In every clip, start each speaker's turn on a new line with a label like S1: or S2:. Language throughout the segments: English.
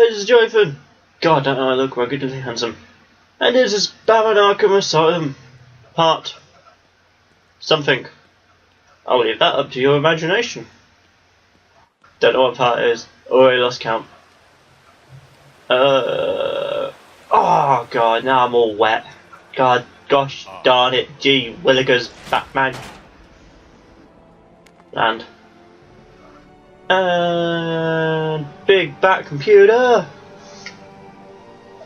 S1: guys, it's Jonny Funn. God, don't know I look ruggedly handsome. And this is Batman Arkham Asylum part something. I'll leave that up to your imagination. Don't know what part it is. Already lost count. Oh god, now I'm all wet. God, gosh darn it. Gee willikers, Batman. And big bat computer.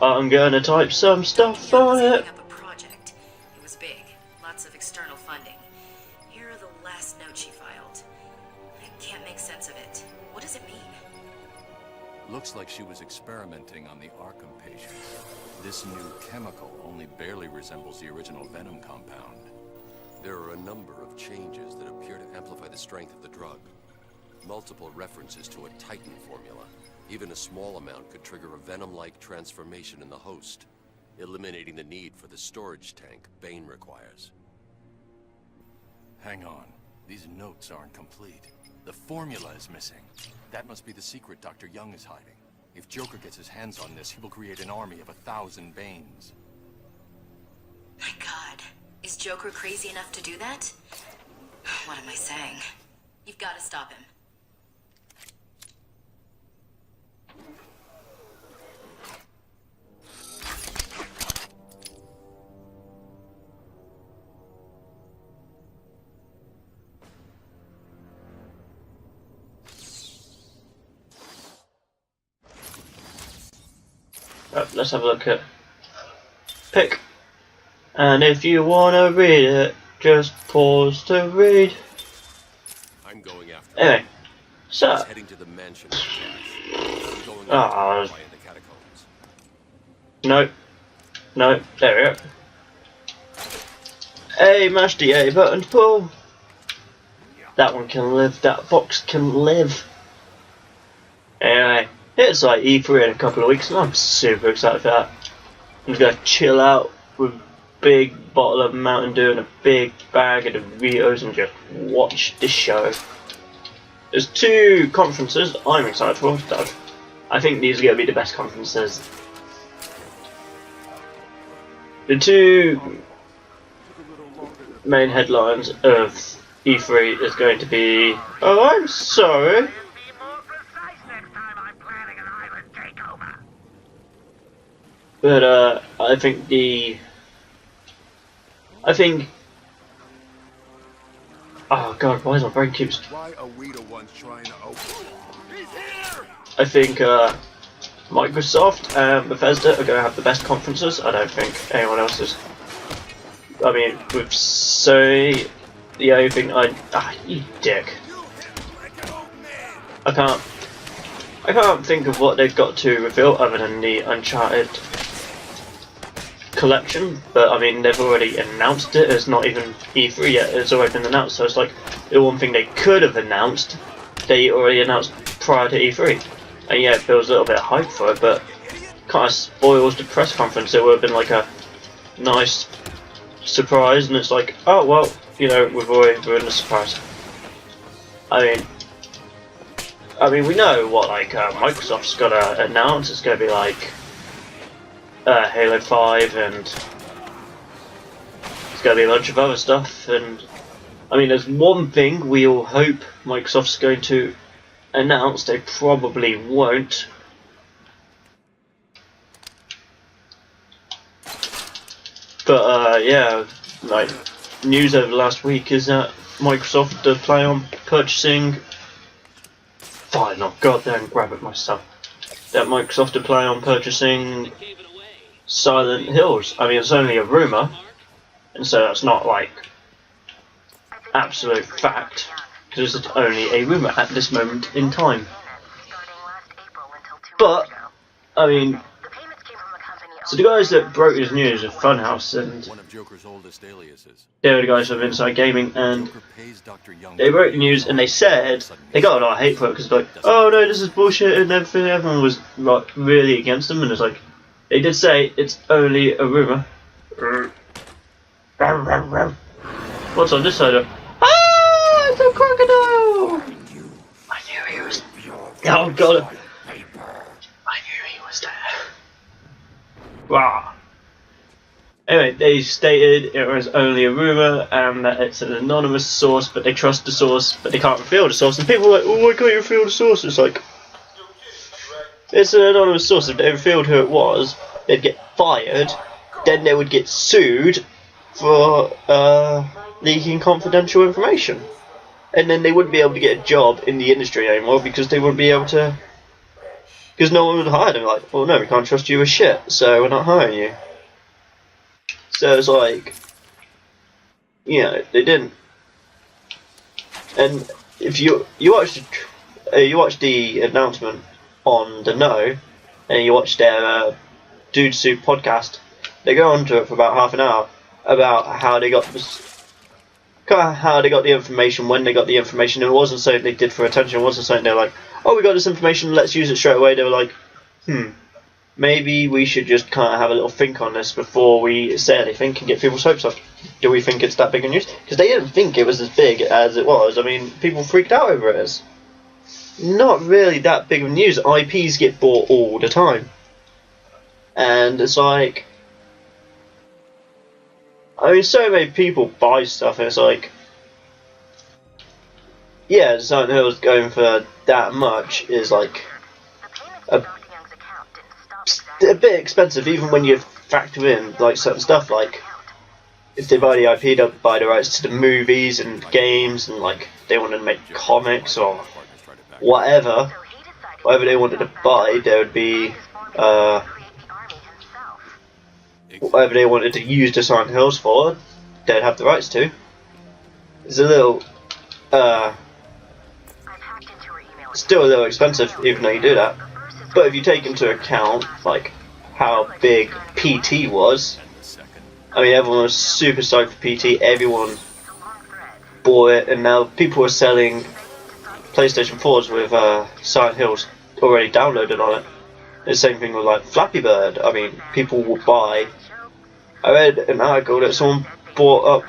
S1: I'm gonna type some stuff on it.
S2: Up a project. It was big. Lots of external funding. Here are the last notes she filed. I can't make sense of it. What does it mean?
S3: Looks like she was experimenting on the Arkham patients. This new chemical only barely resembles the original venom compound.
S4: There are a number of changes that appear to amplify the strength of the drug. Multiple references to a Titan formula. Even a small amount could trigger a venom-like transformation in the host, eliminating the need for the storage tank Bane requires.
S3: Hang on. These notes aren't complete. The formula is missing. That must be the secret Dr. Young is hiding. If Joker gets his hands on this, he will create an army of 1,000 Banes.
S2: My god. Is Joker crazy enough to do that? What am I saying? You've got to stop him.
S1: Let's have a look at pick. And if you wanna read it, just pause to read.
S4: I'm going after.
S1: Anyway, so
S4: He's heading to the mansion. I'm going after in the catacombs.
S1: No, there we go. A, mash the A button to pull. That one can live, that box can live. Anyway, it's like E3 in a couple of weeks and I'm super excited for that. I'm just gonna chill out with a big bottle of Mountain Dew and a big bag of Doritos and just watch the show. There's two conferences I'm excited for. I think these are going to be the best conferences. The two main headlines of E3 is going to be... Oh, I'm sorry. But I think oh god, why is my brain keeps...
S5: Why are we the ones trying to open?
S1: I think Microsoft and Bethesda are going to have the best conferences. I don't think anyone else is. I mean, with Sony, the only thing you dick. I can't think of what they've got to reveal other than the Uncharted collection, but I mean they've already announced it. It's not even E3 yet, it's already been announced, so it's like the one thing they could have announced, they already announced prior to E3. And yeah, it feels a little bit of hype for it, but kind of spoils the press conference. It would have been like a nice surprise, and it's like, oh well, you know, we've already ruined the surprise. I mean, we know what like Microsoft's got to announce. It's going to be like Halo 5, and it's going to be a bunch of other stuff. And I mean, there's one thing we all hope Microsoft's going to announce. They probably won't. But yeah, like news over the last week is that Microsoft are planning on purchasing. Fine, I'll go up there and grab it myself. That Microsoft are planning on purchasing Silent Hills. I mean, it's only a rumour, and so that's not like absolute fact, because it's only a rumour at this moment in time. But, I mean, so the guys that broke this news are Funhouse, and
S3: One of Joker's oldest aliases.
S1: they were the guys from Inside Gaming, and
S3: Joker pays Dr. Young.
S1: they wrote the news and they said they got a lot of hate for it because like, oh no, this is bullshit and everything. Everyone was like really against them, and it's like they did say it's only a rumor. What's on this side of? Ah, it's a crocodile! I knew he was. Oh god! I knew he Anyway, they stated it was only a rumour and that it's an anonymous source, but they trust the source, but they can't reveal the source. And people are like, oh, why can't you reveal the source? It's like, it's an anonymous source. If they revealed who it was, they'd get fired. Then they would get sued for leaking confidential information. And then they wouldn't be able to get a job in the industry anymore because they wouldn't be able to. Because no one would hire them. Like, well, no, we can't trust you with shit, so we're not hiring you. So it's like, you know, they didn't. And if you watch the announcement on the No, and you watch their Dude Soup podcast, they go on to it for about half an hour about how they got the information, when they got the information. And it wasn't something they did for attention. It wasn't something they were like, oh, we got this information, let's use it straight away. They were like, maybe we should just kind of have a little think on this before we say anything and get people's hopes up. Do we think it's that big a news? Because they didn't think it was as big as it was. I mean, people freaked out over it. It's not really that big of news. IPs get bought all the time. And it's like, I mean, so many people buy stuff and it's like, yeah, Silent Hill's going for that much is like a bit expensive, even when you factor in like certain stuff, like if they buy the IP, they'll buy the rights to the movies and games, and like they want to make comics or whatever they wanted to buy, there would be whatever they wanted to use the Silent Hills for, they'd have the rights to. It's a little still a little expensive, even though you do that. But if you take into account like how big PT was, I mean, everyone was super stoked for PT. Everyone bought it, and now people are selling PlayStation 4s with Silent Hills already downloaded on it. The same thing with like Flappy Bird. I mean, people will buy. I read an article that someone bought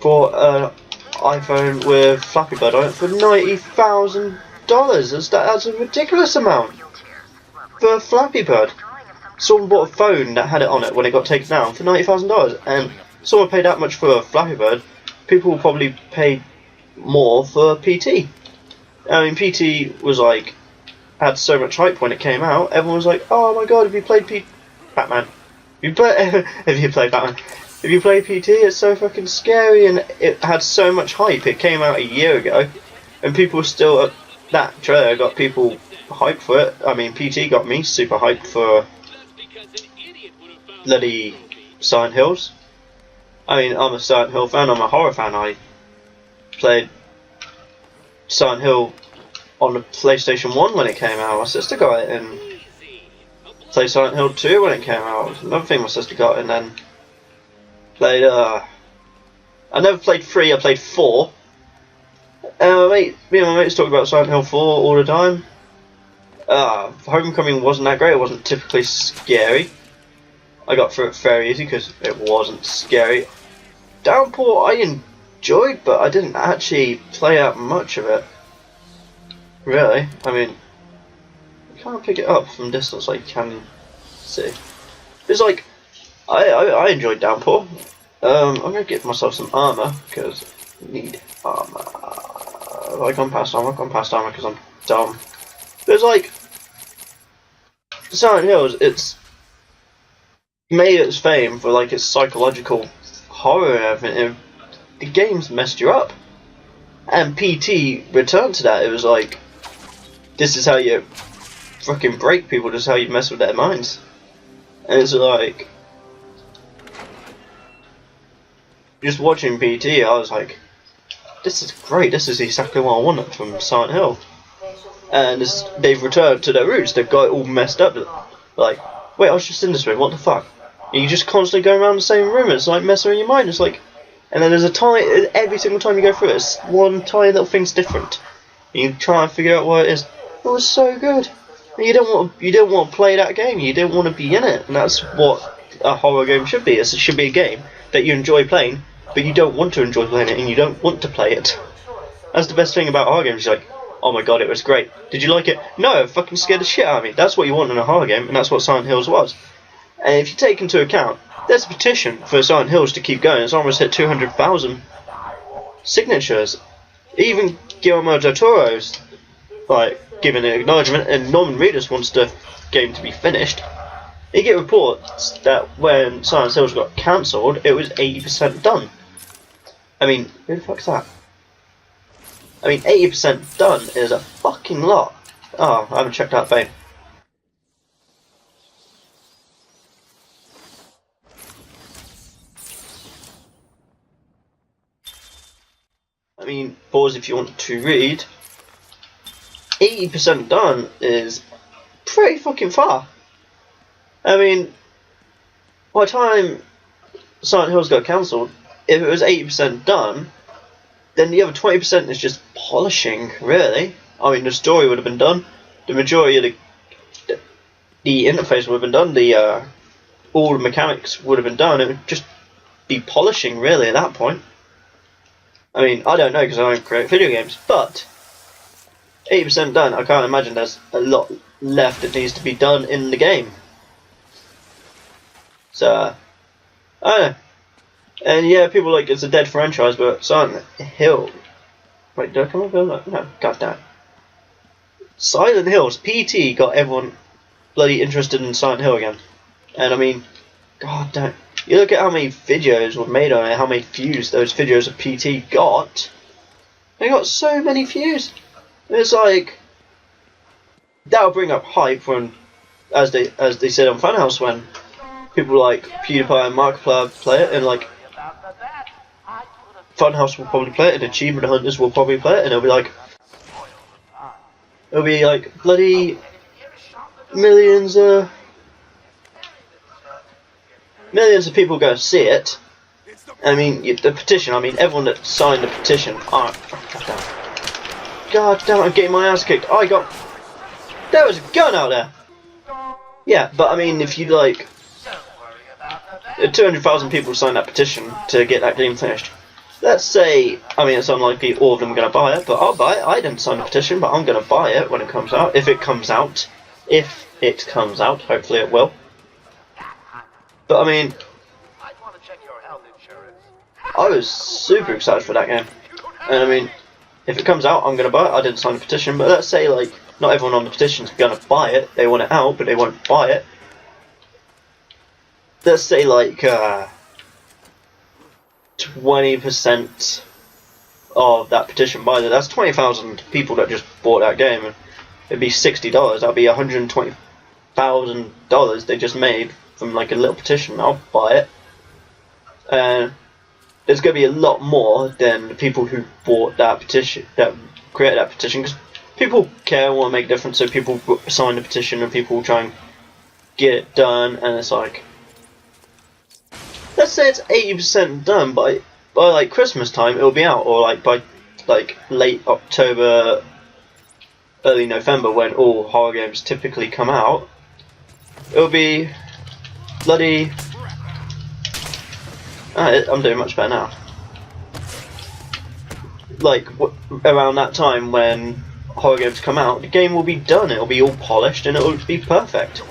S1: an iPhone with Flappy Bird on it for $90,000. That's a ridiculous amount for Flappy Bird. Someone bought a phone that had it on it when it got taken down for $90,000, and someone paid that much for Flappy Bird. People will probably pay more for PT. I mean, PT was like, had so much hype when it came out. Everyone was like, oh my god, have you played Batman? If you play PT, it's so fucking scary, and it had so much hype. It came out a year ago, and people still, that trailer got people hyped for it. I mean, PT got me super hyped for bloody Silent Hills. I mean, I'm a Silent Hill fan, I'm a horror fan. I played Silent Hill on the PlayStation 1 when it came out. My sister got it, and played Silent Hill 2 when it came out. Another thing my sister got, and then played, I never played 3, I played 4. Me and my mates talk about Silent Hill 4 all the time. Homecoming wasn't that great, it wasn't typically scary. I got through it very easy because it wasn't scary. Downpour I enjoyed, but I didn't actually play out much of it. Really, I mean, you can't pick it up from distance like you can see. It's like, I enjoyed Downpour. I'm gonna get myself some armor because I need armor. I've gone past armor because I'm dumb. There's like Silent Hills. It's made its fame for like its psychological horror and everything. The game's messed you up, and PT returned to that. It was like, this is how you fucking break people. This is how you mess with their minds. And it's like, just watching PT, I was like, this is great. This is exactly what I wanted from Silent Hill. And they've returned to their roots. They've got it all messed up. Like, wait, I was just in this room. What the fuck? And you just constantly go around the same room. It's like messing in your mind. It's like, and then there's a tiny, every single time you go through it, it's one tiny little thing's different. And you try and figure out what it is. It was so good. And you don't want to play that game. You don't want to be in it. And that's what a horror game should be. It should be a game that you enjoy playing, but you don't want to enjoy playing it, and you don't want to play it. That's the best thing about horror games. You're like, oh my god, it was great. Did you like it? No, it fucking scared the shit out of me. That's what you want in a horror game, and that's what Silent Hills was. And if you take into account, there's a petition for Silent Hills to keep going. It's almost hit 200,000 signatures. Even Guillermo del Toro's like giving an acknowledgement, and Norman Reedus wants the game to be finished. You get reports that when Silent Hills got cancelled, it was 80% done. I mean, who the fuck's that? I mean, 80% done is a fucking lot. Oh, I haven't checked out Bane. I mean, pause if you want to read. 80% done is pretty fucking far. I mean, by the time Silent Hills got cancelled, if it was 80% done, then the other 20% is just polishing, really. I mean, the story would have been done, the majority of the interface would have been done, all the mechanics would have been done. It would just be polishing, really, at that point. I mean, I don't know because I don't create video games, but 80% done, I can't imagine there's a lot left that needs to be done in the game. So, I don't know. And yeah, people like it's a dead franchise, but Silent Hill. Wait, did I come up with that? No, goddamn. Silent Hills, PT got everyone bloody interested in Silent Hill again. And I mean, god damn. You look at how many videos were made on it, how many views those videos of PT got. They got so many views. It's like that'll bring up hype when, as they said on Funhouse, when people like PewDiePie and Markiplier play it, and like Funhouse will probably play it, and Achievement Hunters will probably play it, and it'll be like bloody millions of people go see it. I mean, the petition. I mean, everyone that signed the petition. God damn! I'm getting my ass kicked. There was a gun out there. Yeah, but I mean, if you like, 200,000 people signed that petition to get that game finished. Let's say, I mean, it's unlikely all of them are going to buy it, but I'll buy it. I didn't sign the petition, but I'm going to buy it when it comes out. If it comes out. Hopefully it will. But I mean, I was super excited for that game. And I mean, if it comes out, I'm going to buy it. I didn't sign the petition, but let's say, like, not everyone on the petition is going to buy it. They want it out, but they won't buy it. Let's say, like, 20% of that petition buys it. That's 20,000 people that just bought that game, and it'd be $60. That'd be $120,000 they just made from like a little petition. I'll buy it, and there's going to be a lot more than the people who bought that petition, that created that petition, because people care and want to make a difference. So people sign the petition, and people try and get it done, and it's like, let's say it's 80% done by like Christmas time, it'll be out, or like by like late October, early November, when all horror games typically come out. It'll be bloody. I'm doing much better now. Like around that time when horror games come out, the game will be done. It'll be all polished and it'll be perfect.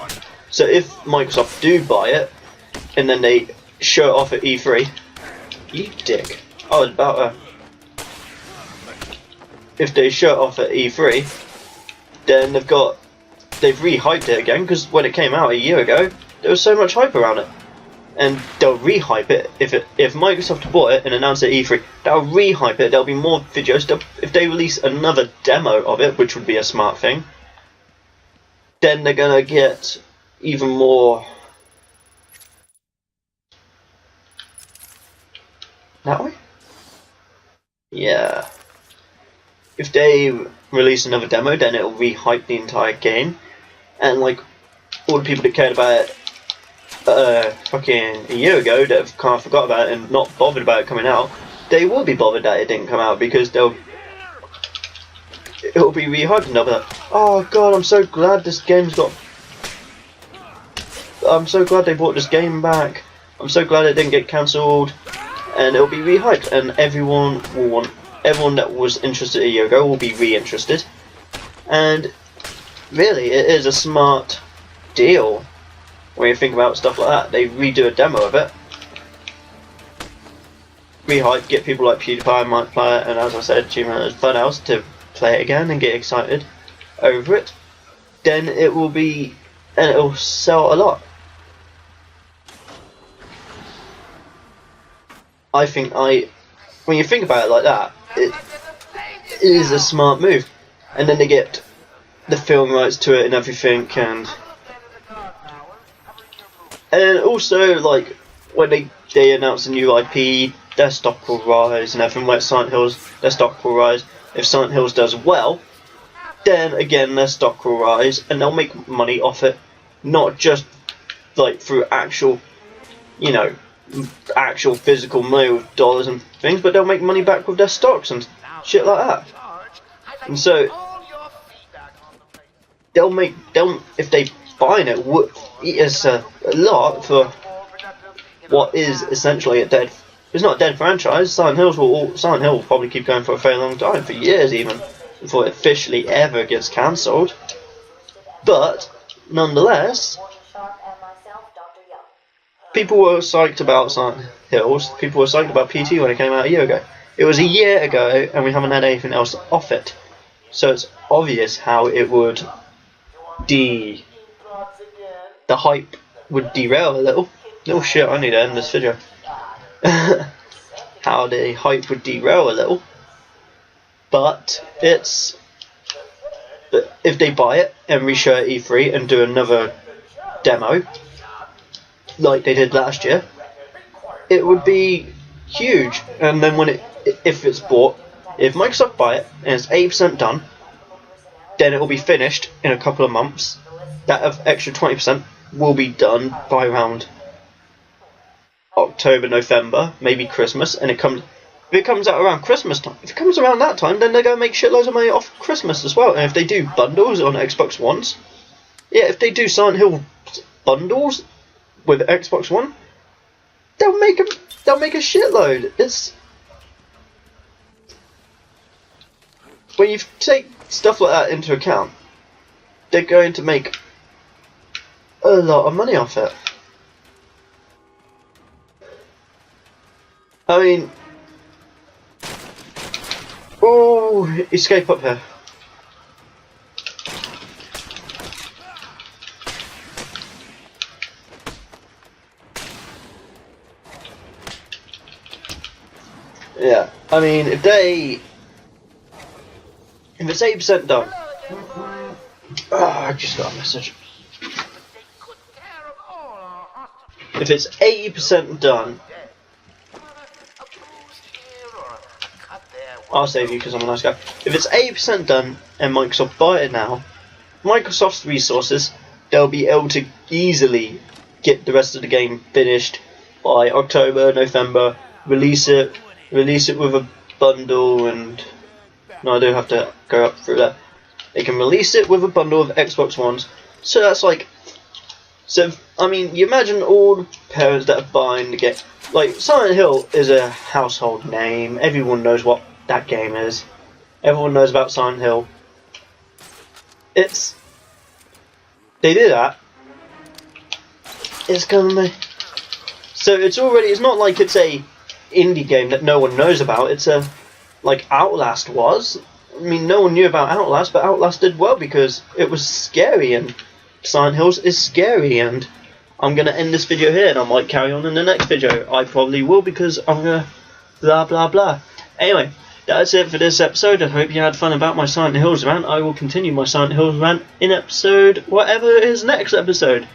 S1: So if Microsoft do buy it, and then they show it off at E3, you dick. I was about to. If they show it off at E3, then they've re-hyped it again, because when it came out a year ago, there was so much hype around it, and they'll re-hype it. If Microsoft bought it and announced it at E3, they'll re-hype it. There'll be more videos. If they release another demo of it, which would be a smart thing, then they're gonna get even more. That way? Yeah. If they release another demo, then it'll re-hype the entire game, and like all the people that cared about it fucking a year ago that have kind of forgot about it and not bothered about it coming out, they will be bothered that it didn't come out, because it'll be re-hyped, and they'll be like, oh god, I'm so glad this game's got. I'm so glad they brought this game back. I'm so glad it didn't get cancelled. And it'll be re-hyped, and everyone that was interested a year ago will be re-interested. And really, it is a smart deal when you think about stuff like that, they redo a demo of it, rehype, get people like PewDiePie and Mike play it, and as I said, Funn Funhouse to play it again and get excited over it, then it will be, and it'll sell a lot. I think when you think about it like that, it is a smart move. And then they get the film rights to it and everything, and also, like, when they announce a new IP, their stock will rise and everything. Like Silent Hills, their stock will rise. If Silent Hills does well, then again their stock will rise, and they'll make money off it, not just like through actual, you know, actual physical money with dollars and things, but they'll make money back with their stocks and shit like that. And so if they buy it, it's a lot for what is essentially a dead. It's not a dead franchise. Silent Hill will probably keep going for a very long time, for years even, before it officially ever gets cancelled. But nonetheless, people were psyched about Silent Hills. People were psyched about PT when it came out a year ago. It was a year ago, and we haven't had anything else off it. So it's obvious how it would the hype would derail a little. Oh shit, I need to end this video. How the hype would derail a little. But if they buy it and reshow it E3 and do another demo like they did last year, it would be huge. And then if it's bought, if Microsoft buy it and it's 80% done, then it will be finished in a couple of months. That extra 20% will be done by around October, November, maybe Christmas, and if it comes out around Christmas time, if it comes around that time, then they're going to make shitloads of money off Christmas as well. And if they do bundles on Xbox Ones, yeah, if they do Silent Hill bundles with Xbox One, they'll make a shitload. It's when you take stuff like that into account, they're going to make a lot of money off it. I mean, oh, escape up here. Yeah, I mean, if it's 80% done. I just got a message. If it's 80% done, I'll save you because I'm a nice guy. If it's 80% done and Microsoft buy it now, Microsoft's resources, they'll be able to easily get the rest of the game finished by October, November, release it with a bundle, and no, I do have to go up through that. They can release it with a bundle of Xbox Ones, so that's like, so I mean, you imagine all the parents that are buying to get, like, Silent Hill is a household name, everyone knows what that game is, everyone knows about Silent Hill. They do that, it's gonna be, so it's not like it's a indie game that no one knows about. It's like Outlast was. I mean, no one knew about Outlast, but Outlast did well because it was scary, and Silent Hills is scary. And I'm gonna end this video here, and I might carry on in the next video. I probably will, because I'm gonna blah blah blah. Anyway, that's it for this episode. I hope you had fun about my Silent Hills rant. I will continue my Silent Hills rant in episode whatever is next episode.